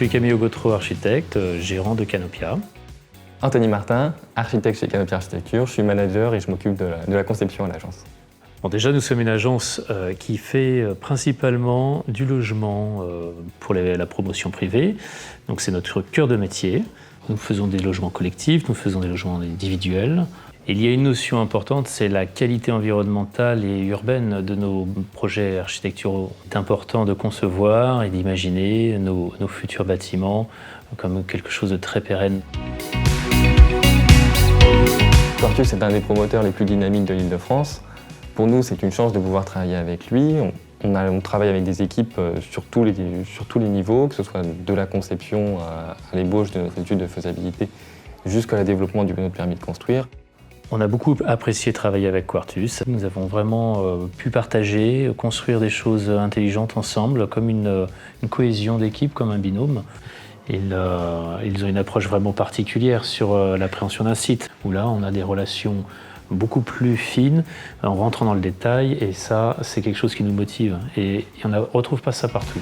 suis Camille Gautreau, architecte, gérant de Canopia. Anthony Martin, architecte chez Canopia Architecture. Je suis manager et je m'occupe de la conception à l'agence. Bon, déjà, nous sommes une agence qui fait principalement du logement pour la promotion privée. Donc c'est notre cœur de métier. Nous faisons des logements collectifs, nous faisons des logements individuels. Et il y a une notion importante, c'est la qualité environnementale et urbaine de nos projets architecturaux. C'est important de concevoir et d'imaginer nos futurs bâtiments comme quelque chose de très pérenne. Quartus est un des promoteurs les plus dynamiques de l'Île-de-France. Pour nous, c'est une chance de pouvoir travailler avec lui. On travaille avec des équipes sur tous les niveaux, que ce soit de la conception à l'ébauche de notre étude de faisabilité jusqu'à le développement de notre permis de construire. On a beaucoup apprécié travailler avec Quartus. Nous avons vraiment pu partager, construire des choses intelligentes ensemble, comme une cohésion d'équipe, comme un binôme. Ils ont une approche vraiment particulière sur l'appréhension d'un site, où là, on a des relations beaucoup plus fines, en rentrant dans le détail, et ça, c'est quelque chose qui nous motive. Et on ne retrouve pas ça partout.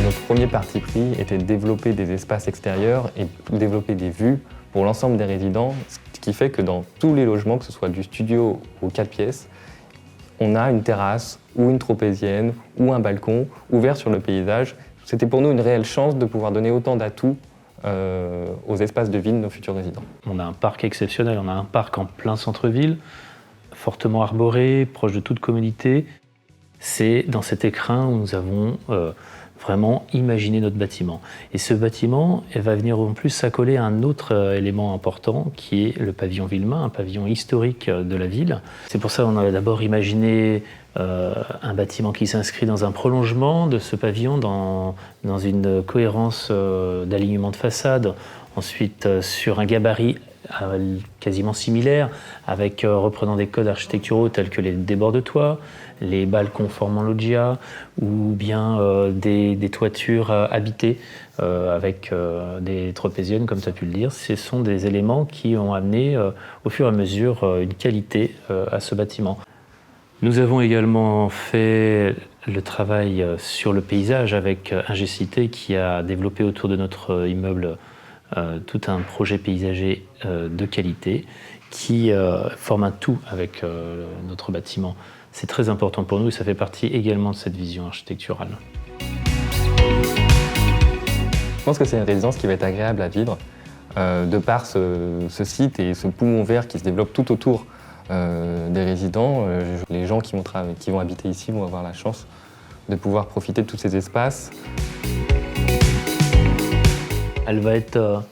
Notre premier parti pris était de développer des espaces extérieurs et développer des vues pour l'ensemble des résidents, ce qui fait que dans tous les logements, que ce soit du studio aux 4 pièces, on a une terrasse ou une tropézienne ou un balcon ouvert sur le paysage. C'était pour nous une réelle chance de pouvoir donner autant d'atouts aux espaces de vie de nos futurs résidents. On a un parc exceptionnel, on a un parc en plein centre-ville, fortement arboré, proche de toute commodité. C'est dans cet écrin où nous avons vraiment imaginé notre bâtiment. Et ce bâtiment va venir en plus s'accoler à un autre élément important qui est le pavillon Villemain, un pavillon historique de la ville. C'est pour ça qu'on a d'abord imaginé un bâtiment qui s'inscrit dans un prolongement de ce pavillon, dans une cohérence d'alignement de façade, ensuite sur un gabarit quasiment similaire, avec reprenant des codes architecturaux tels que les débords de toit, les balcons formant loggia, ou bien des toitures habitées avec des tropéziennes, comme tu as pu le dire. Ce sont des éléments qui ont amené au fur et à mesure une qualité à ce bâtiment. Nous avons également fait le travail sur le paysage avec Ingecité qui a développé autour de notre immeuble tout un projet paysager de qualité qui forme un tout avec notre bâtiment. C'est très important pour nous et ça fait partie également de cette vision architecturale. Je pense que c'est une résidence qui va être agréable à vivre de par ce site et ce poumon vert qui se développe tout autour des résidents. Les gens qui vont habiter ici vont avoir la chance de pouvoir profiter de tous ces espaces. Elle va être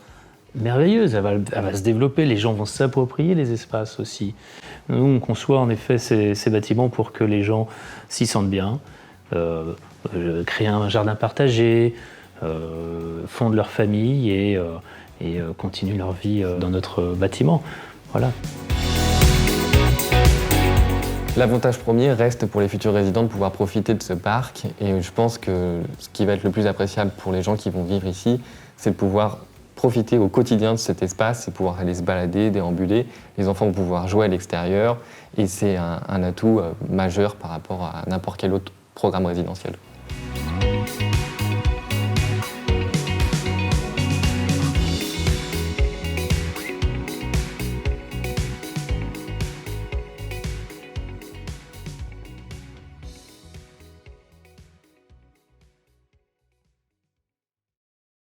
merveilleuse, elle va se développer, les gens vont s'approprier les espaces aussi. Nous, on conçoit en effet ces bâtiments pour que les gens s'y sentent bien, créer un jardin partagé, fondent leur famille et continuent leur vie dans notre bâtiment. Voilà. L'avantage premier reste pour les futurs résidents de pouvoir profiter de ce parc et je pense que ce qui va être le plus appréciable pour les gens qui vont vivre ici, c'est de pouvoir profiter au quotidien de cet espace et pouvoir aller se balader, déambuler. Les enfants vont pouvoir jouer à l'extérieur et c'est un atout majeur par rapport à n'importe quel autre programme résidentiel.